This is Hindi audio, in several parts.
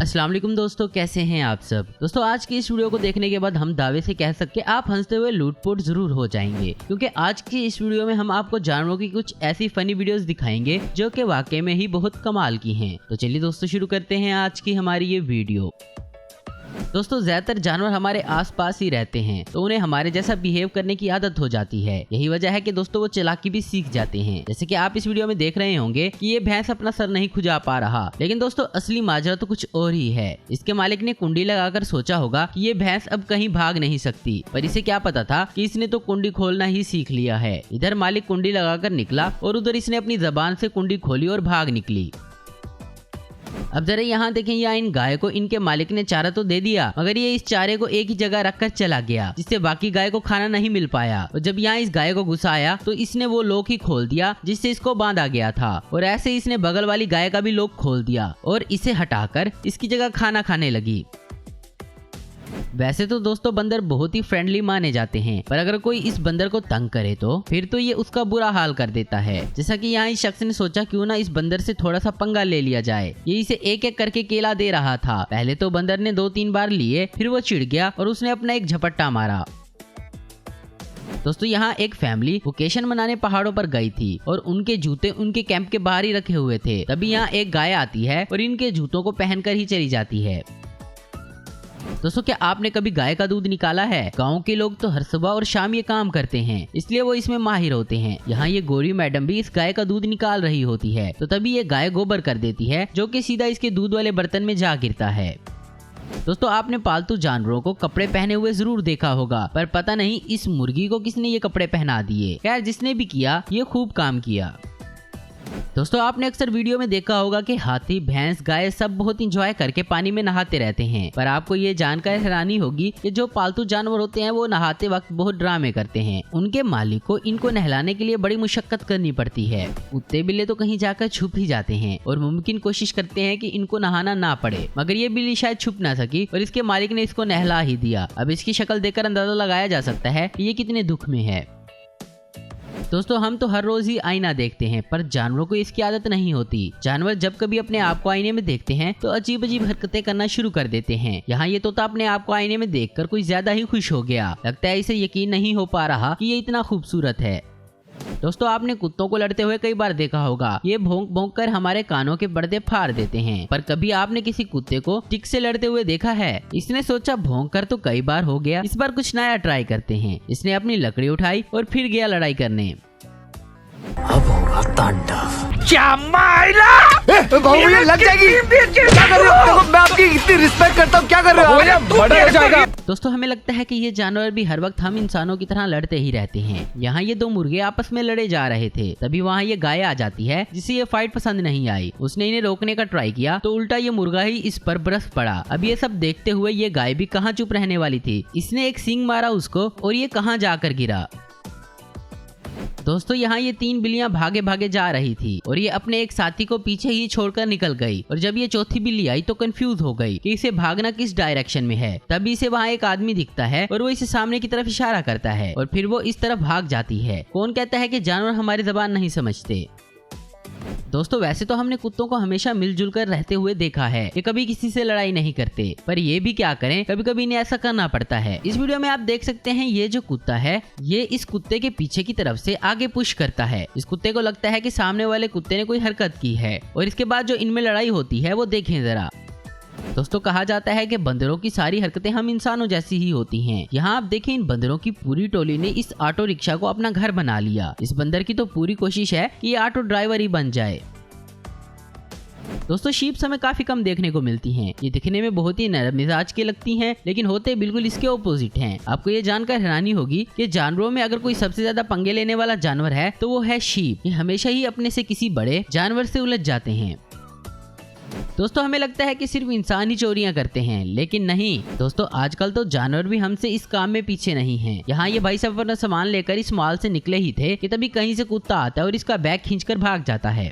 अस्सलाम वालेकुम दोस्तों, कैसे हैं आप सब। दोस्तों आज की इस वीडियो को देखने के बाद हम दावे से कह सकते हैं आप हंसते हुए लूटपुट जरूर हो जाएंगे, क्योंकि आज की इस वीडियो में हम आपको जानवरों की कुछ ऐसी फनी वीडियोस दिखाएंगे जो कि वाकई में ही बहुत कमाल की हैं। तो चलिए दोस्तों शुरू करते हैं आज की हमारी ये वीडियो। दोस्तों ज्यादातर जानवर हमारे आसपास ही रहते हैं, तो उन्हें हमारे जैसा बिहेव करने की आदत हो जाती है। यही वजह है कि दोस्तों वो चालाकी भी सीख जाते हैं। जैसे कि आप इस वीडियो में देख रहे होंगे कि ये भैंस अपना सर नहीं खुजा पा रहा, लेकिन दोस्तों असली माजरा तो कुछ और ही है। इसके मालिक ने कुंडी लगाकर सोचा होगा कि ये भैंस अब कहीं भाग नहीं सकती, पर इसे क्या पता था कि इसने तो कुंडी खोलना ही सीख लिया है। इधर मालिक कुंडी लगाकर निकला और उधर इसने अपनी जबान से कुंडी खोली और भाग निकली। अब जरा यहाँ देखें, यहाँ इन गाय को इनके मालिक ने चारा तो दे दिया, मगर ये इस चारे को एक ही जगह रखकर चला गया, जिससे बाकी गाय को खाना नहीं मिल पाया। और जब यहाँ इस गाय को गुस्सा आया तो इसने वो लोक ही खोल दिया जिससे इसको बांधा गया था, और ऐसे इसने बगल वाली गाय का भी लोक खोल दिया और इसे हटाकर इसकी जगह खाना खाने लगी। वैसे तो दोस्तों बंदर बहुत ही फ्रेंडली माने जाते हैं, पर अगर कोई इस बंदर को तंग करे तो फिर तो ये उसका बुरा हाल कर देता है। जैसा कि यहाँ इस शख्स ने सोचा क्यों ना इस बंदर से थोड़ा सा पंगा ले लिया जाए। ये इसे एक एक करके केला दे रहा था। पहले तो बंदर ने 2-3 बार लिए, फिर वो चिढ़ गया और उसने अपना एक झपट्टा मारा। दोस्तों यहाँ एक फैमिली वेकेशन मनाने पहाड़ों पर गई थी और उनके जूते उनके कैंप के बाहर ही रखे हुए थे। तभी यहाँ एक गाय आती है और इनके जूतों को पहनकर ही चली जाती है। दोस्तों क्या आपने कभी गाय का दूध निकाला है? गांव के लोग तो हर सुबह और शाम ये काम करते हैं, इसलिए वो इसमें माहिर होते हैं। यहाँ ये गोरी मैडम भी इस गाय का दूध निकाल रही होती है, तो तभी ये गाय गोबर कर देती है जो कि सीधा इसके दूध वाले बर्तन में जा गिरता है। दोस्तों आपने पालतू जानवरों को कपड़े पहने हुए जरूर देखा होगा, पर पता नहीं इस मुर्गी को किसने ये कपड़े पहना दिए। खैर जिसने भी किया ये खूब काम किया। दोस्तों आपने अक्सर वीडियो में देखा होगा कि हाथी, भैंस, गाय सब बहुत इंजॉय करके पानी में नहाते रहते हैं, पर आपको ये जानकर हैरानी होगी कि जो पालतू जानवर होते हैं वो नहाते वक्त बहुत ड्रामे करते हैं। उनके मालिक को इनको नहलाने के लिए बड़ी मुशक्कत करनी पड़ती है। कुत्ते बिल्ली तो कहीं जाकर छुप ही जाते हैं और मुमकिन कोशिश करते हैं कि इनको नहाना ना पड़े, मगर ये बिल्ली शायद छुप ना सकी और इसके मालिक ने इसको नहला ही दिया। अब इसकी शक्ल देखकर अंदाजा लगाया जा सकता है कि ये कितने दुख में है। दोस्तों हम तो हर रोज ही आईना देखते हैं, पर जानवरों को इसकी आदत नहीं होती। जानवर जब कभी अपने आप को आईने में देखते हैं तो अजीब अजीब हरकतें करना शुरू कर देते हैं। यहाँ ये तोता अपने आप को आईने में देखकर कुछ ज्यादा ही खुश हो गया। लगता है इसे यकीन नहीं हो पा रहा कि ये इतना खूबसूरत है। दोस्तों आपने कुत्तों को लड़ते हुए कई बार देखा होगा। ये भौंक भौंक कर हमारे कानों के पर्दे फाड़ देते हैं, पर कभी आपने किसी कुत्ते को स्टिक से लड़ते हुए देखा है? इसने सोचा भौंक कर तो कई बार हो गया, इस बार कुछ नया ट्राई करते हैं। इसने अपनी लकड़ी उठाई और फिर गया लड़ाई करने। अब होगा तांडव। क्या मायला? ये लग जाएगी। क्या कर रहे हो? देखो मैं आपकी इतनी रिस्पेक्ट करता हूँ, क्या कर रहे हो? मर्डर हो जाएगा। दोस्तों हमें लगता है कि ये जानवर भी हर वक्त हम इंसानों की तरह लड़ते ही रहते हैं। यहाँ ये 2 मुर्गे आपस में लड़े जा रहे थे, तभी वहाँ ये गाय आ जाती है जिसे ये फाइट पसंद नहीं आई। उसने इन्हें रोकने का ट्राई किया तो उल्टा ये मुर्गा ही इस पर बरस पड़ा। अब ये सब देखते हुए ये गाय भी कहाँ चुप रहने वाली थी। इसने एक सींग मारा उसको और ये कहाँ जाकर गिरा। दोस्तों यहाँ ये 3 बिल्लियां भागे भागे जा रही थी और ये अपने एक साथी को पीछे ही छोड़कर निकल गई। और जब ये चौथी बिल्ली आई तो कंफ्यूज हो गई कि इसे भागना किस डायरेक्शन में है। तभी इसे वहाँ एक आदमी दिखता है और वो इसे सामने की तरफ इशारा करता है और फिर वो इस तरफ भाग जाती है। कौन कहता है कि जानवर हमारी ज़बान नहीं समझते। दोस्तों वैसे तो हमने कुत्तों को हमेशा मिलजुल कर रहते हुए देखा है, ये कभी किसी से लड़ाई नहीं करते, पर ये भी क्या करें, कभी कभी इन्हें ऐसा करना पड़ता है। इस वीडियो में आप देख सकते हैं ये जो कुत्ता है ये इस कुत्ते के पीछे की तरफ से आगे पुश करता है। इस कुत्ते को लगता है कि सामने वाले कुत्ते ने कोई हरकत की है और इसके बाद जो इनमें लड़ाई होती है वो देखें जरा। दोस्तों कहा जाता है कि बंदरों की सारी हरकतें हम इंसानों जैसी ही होती हैं। यहाँ आप देखें इन बंदरों की पूरी टोली ने इस ऑटो रिक्शा को अपना घर बना लिया। इस बंदर की तो पूरी कोशिश है कि ये ऑटो ड्राइवर ही बन जाए। दोस्तों शीप्स हमें काफी कम देखने को मिलती हैं। ये दिखने में बहुत ही नरम मिजाज की लगती हैं, लेकिन होते बिल्कुल इसके ऑपोजिट हैं। आपको ये जानकर हैरानी होगी कि जानवरों में अगर कोई सबसे ज्यादा पंगे लेने वाला जानवर है तो वो है शीप। ये हमेशा ही अपने से किसी बड़े जानवर से उलझ जाते हैं। दोस्तों हमें लगता है कि सिर्फ इंसान ही चोरियां करते हैं, लेकिन नहीं दोस्तों, आजकल तो जानवर भी हमसे इस काम में पीछे नहीं हैं। यहाँ ये भाई साहब अपना सामान लेकर इस मॉल से निकले ही थे कि तभी कहीं से कुत्ता आता है और इसका बैग खींचकर भाग जाता है।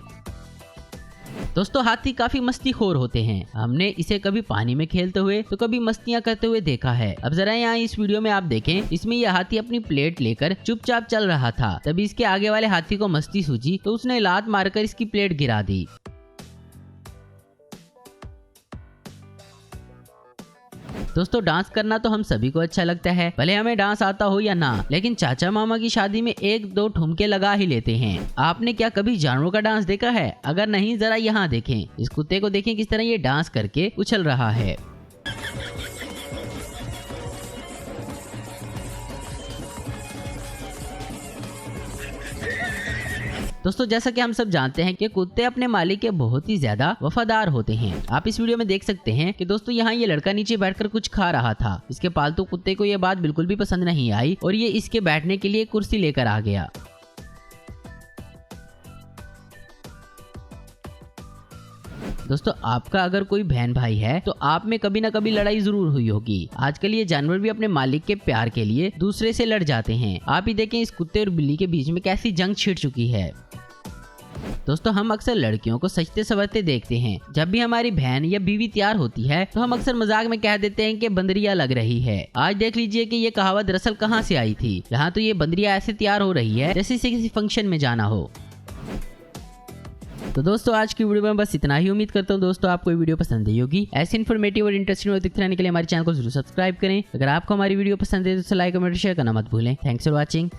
दोस्तों हाथी काफी मस्तीखोर होते हैं। हमने इसे कभी पानी में खेलते हुए तो कभी मस्तियां करते हुए देखा है। अब जरा यहाँ इस वीडियो में आप देखें, इसमें यह हाथी अपनी प्लेट लेकर चुपचाप चल रहा था। तभी इसके आगे वाले हाथी को मस्ती सूझी तो उसने लात मारकर इसकी प्लेट गिरा दी। दोस्तों डांस करना तो हम सभी को अच्छा लगता है, भले हमें डांस आता हो या ना, लेकिन चाचा मामा की शादी में 1-2 ठुमके लगा ही लेते हैं। आपने क्या कभी जानवरों का डांस देखा है? अगर नहीं, जरा यहाँ देखें, इस कुत्ते को देखें किस तरह ये डांस करके उछल रहा है। दोस्तों जैसा कि हम सब जानते हैं कि कुत्ते अपने मालिक के बहुत ही ज्यादा वफादार होते हैं। आप इस वीडियो में देख सकते हैं कि दोस्तों यहाँ ये लड़का नीचे बैठकर कुछ खा रहा था। इसके पालतू कुत्ते को ये बात बिल्कुल भी पसंद नहीं आई और ये इसके बैठने के लिए कुर्सी लेकर आ गया। दोस्तों आपका अगर कोई बहन भाई है तो आप में कभी ना कभी लड़ाई जरूर हुई होगी। आजकल ये जानवर भी अपने मालिक के प्यार के लिए दूसरे से लड़ जाते हैं। आप ही देखें इस कुत्ते और बिल्ली के बीच में कैसी जंग छिड़ चुकी है। दोस्तों हम अक्सर लड़कियों को सजते संवरते देखते हैं। जब भी हमारी बहन या बीवी तैयार होती है तो हम अक्सर मजाक में कह देते हैं कि बंदरिया लग रही है। आज देख लीजिए कि ये कहावत दरअसल कहाँ से आई थी। यहाँ तो ये बंदरिया ऐसे तैयार हो रही है जैसे इसे किसी फंक्शन में जाना हो। तो दोस्तों आज की वीडियो में बस इतना ही। उम्मीद करता हूँ दोस्तों आपको ये वीडियो पसंद आई होगी। ऐसे इन्फॉर्मेटिव और इंटरेस्टिंग वीडियो दिखते रहने के लिए हमारे चैनल को जरूर सब्सक्राइब करें। अगर आपको हमारी वीडियो पसंद है तो लाइक कमेंट शेयर करना मत भूलें। Thanks for watching.